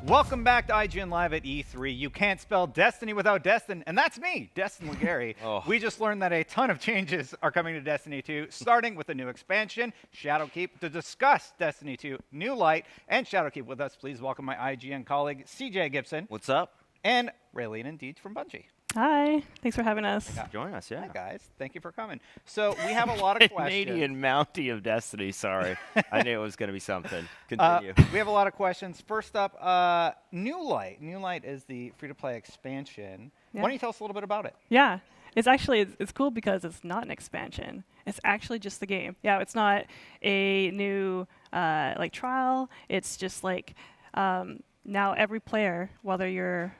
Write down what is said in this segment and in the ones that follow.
Welcome back to IGN Live at E3. You can't spell Destiny without Destin, and that's me, Destin Legary. We just learned that a ton of changes are coming to Destiny 2, starting with a new expansion, Shadowkeep. To discuss Destiny 2 New Light and Shadowkeep with us, please welcome my IGN colleague, CJ Gibson. What's up? And Raylene and DeeJ from Bungie. Hi, thanks for having us. Join us, yeah. Hi, guys. Thank you for coming. So we have a lot of questions. Canadian Mountie of Destiny, sorry. I knew it was going to be something. Continue. We have a lot of questions. First up, New Light. New Light is the free-to-play expansion. Yeah. Why don't you tell us a little bit about it? Yeah, it's actually it's cool because it's not an expansion. It's actually just the game. Yeah, it's not a new like trial. It's just like now every player, whether you're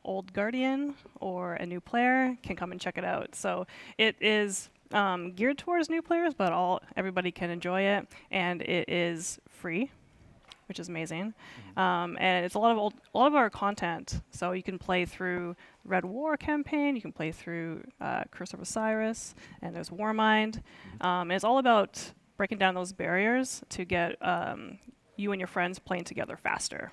old Guardian or a new player, can come and check it out. So it is geared towards new players, but everybody can enjoy it, and it is free, which is amazing. And it's a lot of our content. So you can play through Red War campaign, you can play through Curse of Osiris, and there's Warmind. And it's all about breaking down those barriers to get you and your friends playing together faster.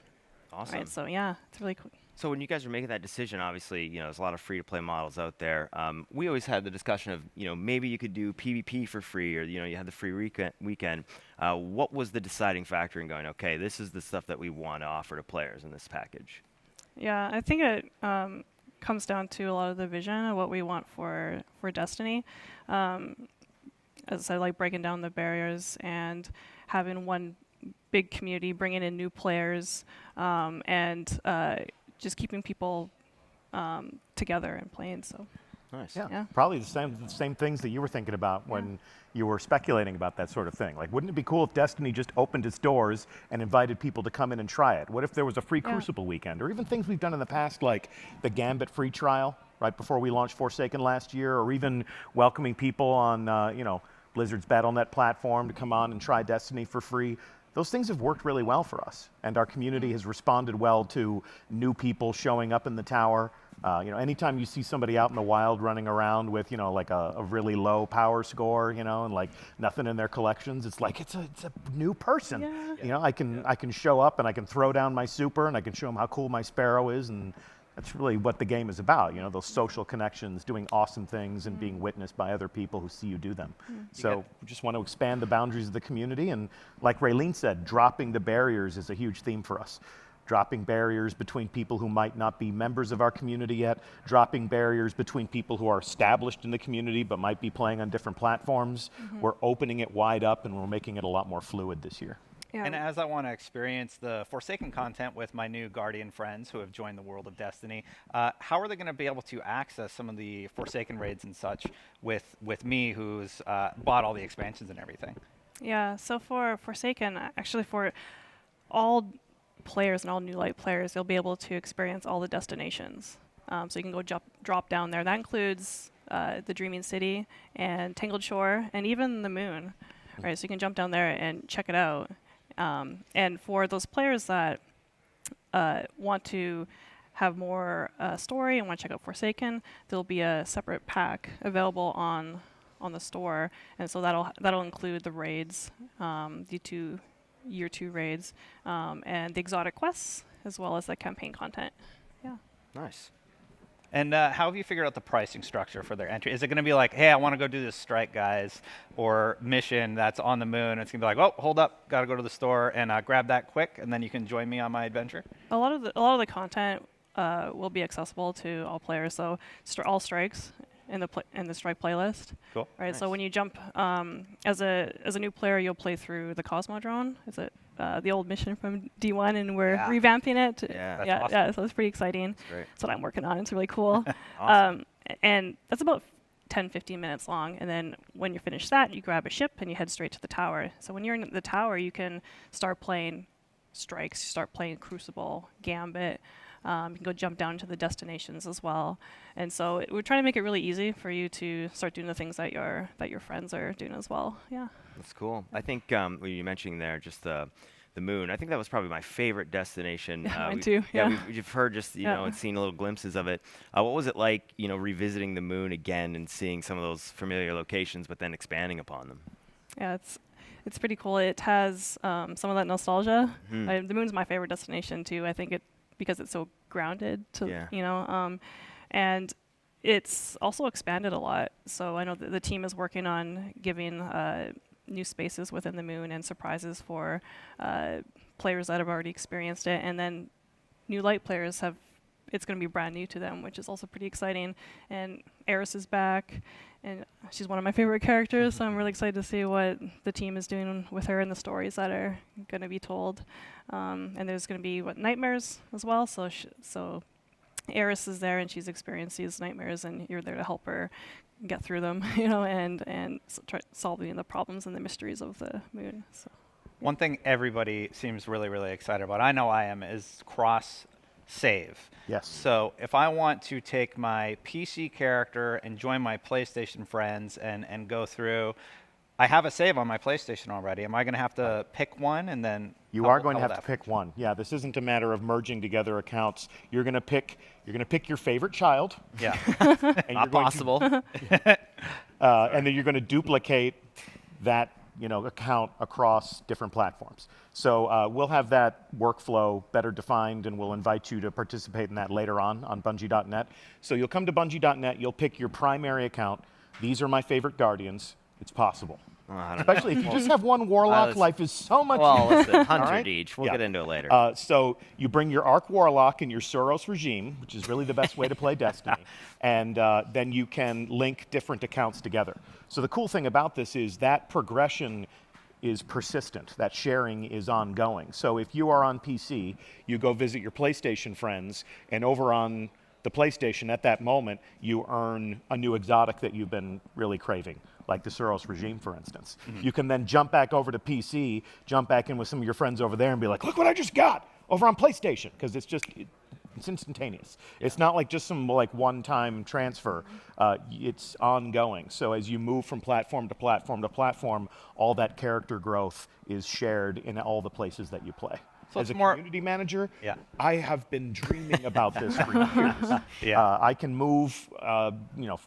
Awesome. Right, so yeah, it's really cool. So when you guys were making that decision, obviously, there's a lot of free-to-play models out there. We always had the discussion of, maybe you could do PvP for free, or, you had the free weekend. What was the deciding factor in going, okay, this is the stuff that we want to offer to players in this package? Yeah, I think it comes down to a lot of the vision of what we want for Destiny. As I said, like breaking down the barriers and having one big community, bringing in new players, and just keeping people together and playing. So, nice. Yeah. Probably the same things that you were thinking about when you were speculating about that sort of thing. Like, wouldn't it be cool if Destiny just opened its doors and invited people to come in and try it? What if there was a free Crucible weekend, or even things we've done in the past, like the Gambit free trial right before we launched Forsaken last year, or even welcoming people on Blizzard's Battle.net platform to come on and try Destiny for free. Those things have worked really well for us, and our community has responded well to new people showing up in the tower. Anytime you see somebody out in the wild running around with, like a really low power score, and like nothing in their collections, it's like it's a new person. Yeah. I can show up and I can throw down my super and I can show them how cool my sparrow is, and that's really what the game is about. Those social connections, doing awesome things, and being witnessed by other people who see you do them. So we just want to expand the boundaries of the community, and like Raylene said, dropping the barriers is a huge theme for us. Dropping barriers between people who might not be members of our community yet, dropping barriers between people who are established in the community but might be playing on different platforms. We're opening it wide up, and we're making it a lot more fluid this year. Yeah. And as I want to experience the Forsaken content with my new Guardian friends who have joined the world of Destiny, how are they going to be able to access some of the Forsaken raids and such with me, who's bought all the expansions and everything? Yeah, so for Forsaken, actually for all players and all New Light players, you'll be able to experience all the destinations. So you can go drop down there. That includes the Dreaming City and Tangled Shore and even the Moon. Right, so you can jump down there and check it out. And for those players that want to have more story and want to check out Forsaken, there'll be a separate pack available on the store, and so that'll include the raids, the year 2 raids, and the exotic quests, as well as the campaign content. Yeah. Nice. And how have you figured out the pricing structure for their entry? Is it going to be like, hey, I want to go do this strike, guys, or mission that's on the moon? It's going to be like, oh, hold up, got to go to the store and grab that quick, and then you can join me on my adventure? A lot of the content will be accessible to all players. So all strikes in the strike playlist. Cool. Right. Nice. So when you jump as a new player, you'll play through the Cosmodrome. Is it the old mission from D1, and we're revamping it. Yeah. That's awesome. So it's pretty exciting. That's great. That's what I'm working on. It's really cool. Awesome. And that's about 10-15 minutes long, and then when you finish that, you grab a ship and you head straight to the tower. So when you're in the tower, you can start playing strikes, you start playing Crucible, Gambit. You can go jump down to the destinations as well. And so we're trying to make it really easy for you to start doing the things that your friends are doing as well. Yeah. That's cool. I think what you mentioning there, just the moon, I think that was probably my favorite destination. Mine too. Yeah. We've heard just, and seen little glimpses of it. What was it like, revisiting the moon again and seeing some of those familiar locations, but then expanding upon them? Yeah, it's pretty cool. It has some of that nostalgia. Mm-hmm. The moon's my favorite destination too. I think because it's so grounded to Yeah. And it's also expanded a lot. So I know that the team is working on giving new spaces within the moon and surprises for players that have already experienced it, and then new light players have. It's going to be brand new to them, which is also pretty exciting. And Eris is back, and she's one of my favorite characters, so I'm really excited to see what the team is doing with her and the stories that are going to be told. And there's going to be nightmares as well. So Eris is there, and she's experienced these nightmares, and you're there to help her get through them, and try solving the problems and the mysteries of the moon. So. One thing everybody seems really, really excited about, I know I am, is cross-save. Yes. So if I want to take my PC character and join my PlayStation friends and go through, I have a save on my PlayStation already. Am I going to have to pick one and then? You are going to have to pick one. Yeah, this isn't a matter of merging together accounts. You're going to pick your favorite child. Yeah. And Not possible. And then you're going to duplicate that account across different platforms. So we'll have that workflow better defined, and we'll invite you to participate in that later on Bungie.net. So you'll come to Bungie.net, you'll pick your primary account. These are my favorite Guardians. It's possible. Especially if you just have one Warlock, life is so much Well, easier. listen, 100 right? each. We'll get into it later. So you bring your Arc Warlock and your Suros regime, which is really the best way to play Destiny, and then you can link different accounts together. So the cool thing about this is that progression is persistent. That sharing is ongoing. So if you are on PC, you go visit your PlayStation friends, and over on the PlayStation at that moment, you earn a new exotic that you've been really craving, like the Suros regime, for instance. You can then jump back over to PC, jump back in with some of your friends over there and be like, look what I just got over on PlayStation, because it's instantaneous. Yeah. It's not like just some one-time transfer. It's ongoing. So as you move from platform to platform to platform, all that character growth is shared in all the places that you play. So as a community manager, I have been dreaming about this for years. I can move,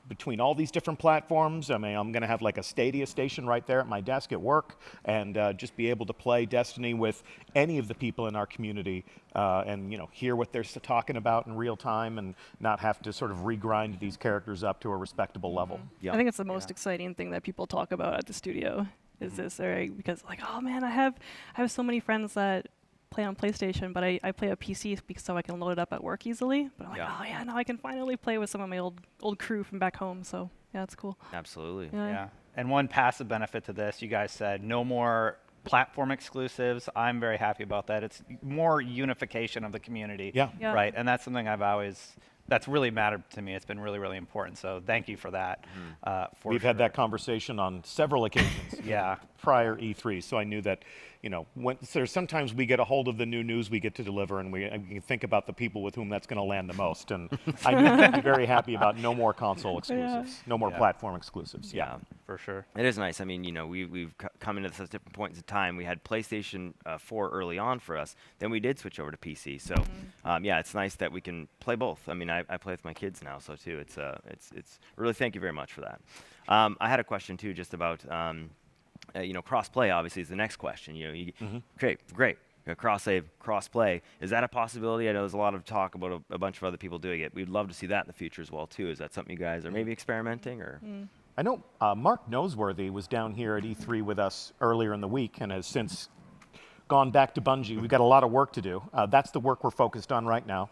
between all these different platforms. I mean, I'm going to have like a Stadia station right there at my desk at work, and just be able to play Destiny with any of the people in our community, and hear what they're talking about in real time, and not have to sort of regrind these characters up to a respectable level. I think it's the most exciting thing that people talk about at the studio. Is this because oh man, I have so many friends that play on PlayStation, but I play a PC so I can load it up at work easily. But I'm like, oh yeah, now I can finally play with some of my old crew from back home. So yeah, it's cool. Absolutely. Yeah. And one passive benefit to this, you guys said no more platform exclusives. I'm very happy about that. It's more unification of the community. Yeah. Right. And that's something that's really mattered to me. It's been really, really important. So thank you for that. We've had that conversation on several occasions. Prior E3. So I knew that, sometimes we get a hold of the new news we get to deliver, and we can think about the people with whom that's going to land the most. And I knew you'd be very happy about no more console exclusives, no more platform exclusives. Yeah, for sure. It is nice. I mean, we've come into this at different points in time. We had PlayStation 4 early on for us. Then we did switch over to PC. So, it's nice that we can play both. I mean, I play with my kids now, so too. It's really, thank you very much for that. I had a question too, just about cross-play. Obviously, is the next question. Great. Cross-save, cross-play. Is that a possibility? I know there's a lot of talk about a bunch of other people doing it. We'd love to see that in the future as well too. Is that something you guys are maybe experimenting or? I know Mark Noseworthy was down here at E3 with us earlier in the week and has since gone back to Bungie. We've got a lot of work to do. That's the work we're focused on right now.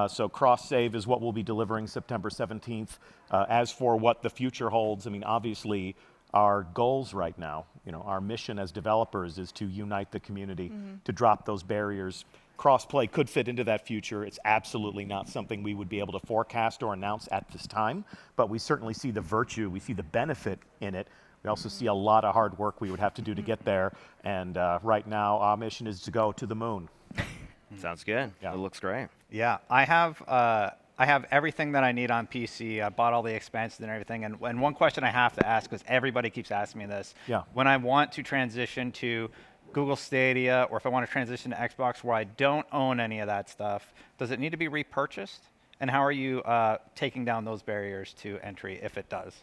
So cross-save is what we'll be delivering September 17th. As for what the future holds, I mean, obviously, our goals right now, our mission as developers is to unite the community, to drop those barriers. Cross-play could fit into that future. It's absolutely not something we would be able to forecast or announce at this time, but we certainly see the virtue, we see the benefit in it. We also see a lot of hard work we would have to do to get there, and right now our mission is to go to the moon. Sounds good. Yeah. It looks great. Yeah, I have everything that I need on PC. I bought all the expansions and everything. And one question I have to ask, because everybody keeps asking me this, when I want to transition to Google Stadia, or if I want to transition to Xbox where I don't own any of that stuff, does it need to be repurchased? And how are you taking down those barriers to entry if it does?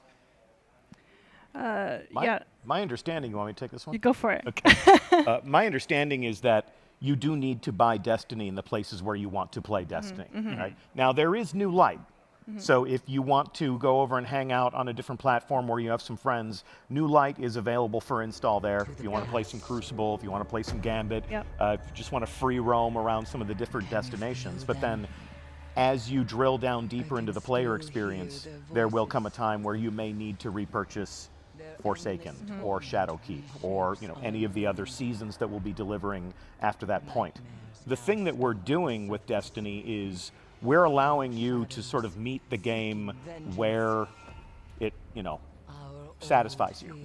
My understanding, you want me to take this one? You go for it. Okay. My understanding is that you do need to buy Destiny in the places where you want to play Destiny. Right? Now, there is New Light. So if you want to go over and hang out on a different platform where you have some friends, New Light is available for install there. If you want to play some Crucible, if you want to play some Gambit, if you just want to free roam around some of the different destinations. But then as you drill down deeper into the player experience, there will come a time where you may need to repurchase Forsaken or Shadowkeep or any of the other seasons that we'll be delivering after that point. The thing that we're doing with Destiny is we're allowing you to sort of meet the game where it, satisfies you.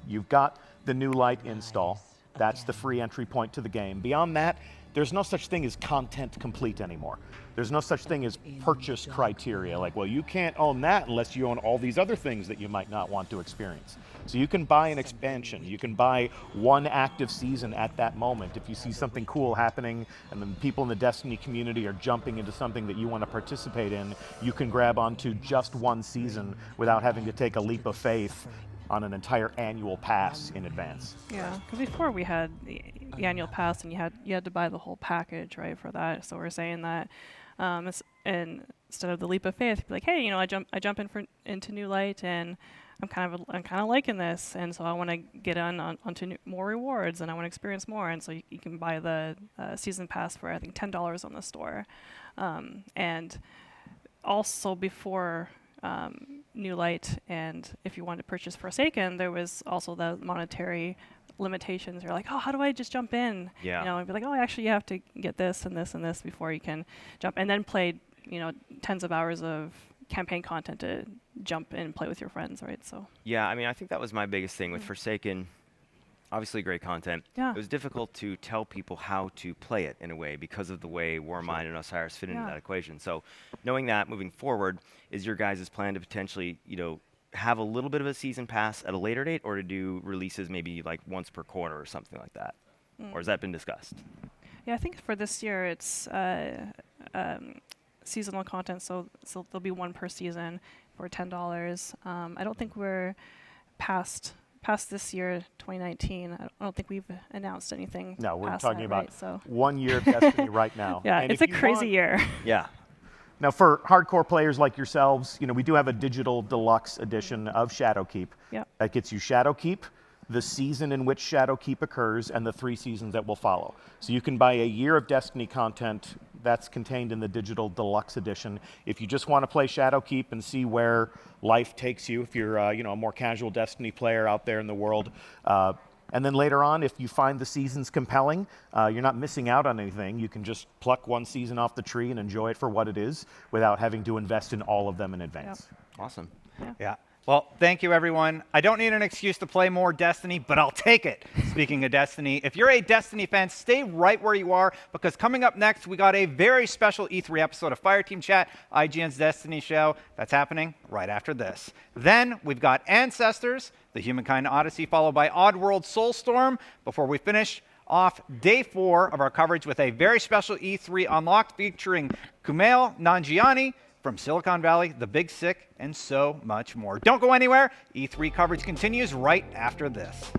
You've got the New Light install. That's the free entry point to the game. Beyond that, there's no such thing as content complete anymore. There's no such thing as purchase criteria. Like, well, you can't own that unless you own all these other things that you might not want to experience. So you can buy an expansion. You can buy one active season at that moment. If you see something cool happening and the people in the Destiny community are jumping into something that you want to participate in, you can grab onto just one season without having to take a leap of faith on an entire annual pass in advance. Yeah, because before we had the annual pass, and you had to buy the whole package, right, for that. So we're saying that instead of the leap of faith, be like, hey, I jump into New Light, and I'm kind of liking this, and so I want to get onto more rewards, and I want to experience more, and so you can buy the season pass for I think $10 on the store, and also before New Light, and if you wanted to purchase Forsaken, there was also the monetary limitations. You're like, oh, how do I just jump in? Yeah. And be like, oh, actually, you have to get this and this and this before you can jump, and then play, tens of hours of campaign content to jump in and play with your friends, right? So. Yeah, I mean, I think that was my biggest thing with Forsaken. Obviously, great content. Yeah. It was difficult to tell people how to play it in a way because of the way Warmind and Osiris fit into that equation. So, knowing that moving forward, is your guys' plan to potentially, have a little bit of a season pass at a later date, or to do releases maybe like once per quarter or something like that? Or has that been discussed? Yeah, I think for this year it's seasonal content, so there'll be one per season for $10. I don't think we're past this year, 2019. I don't think we've announced anything. No, we're past talking that, about right? So 1 year of Destiny right now. yeah, And it's if a you crazy want- year. Yeah. Now, for hardcore players like yourselves, we do have a digital deluxe edition of Shadowkeep. Yep. That gets you Shadowkeep, the season in which Shadowkeep occurs, and the 3 seasons that will follow. So you can buy a year of Destiny content that's contained in the digital deluxe edition. If you just want to play Shadowkeep and see where life takes you, if you're a more casual Destiny player out there in the world, and then later on, if you find the seasons compelling, you're not missing out on anything. You can just pluck one season off the tree and enjoy it for what it is without having to invest in all of them in advance. Awesome. Yeah. Well, thank you, everyone. I don't need an excuse to play more Destiny, but I'll take it. Speaking of Destiny, if you're a Destiny fan, stay right where you are, because coming up next, we got a very special E3 episode of Fireteam Chat, IGN's Destiny show. That's happening right after this. Then we've got Ancestors, the Humankind Odyssey, followed by Oddworld Soulstorm, before we finish off day 4 of our coverage with a very special E3 Unlocked featuring Kumail Nanjiani from Silicon Valley, The Big Sick, and so much more. Don't go anywhere. E3 coverage continues right after this.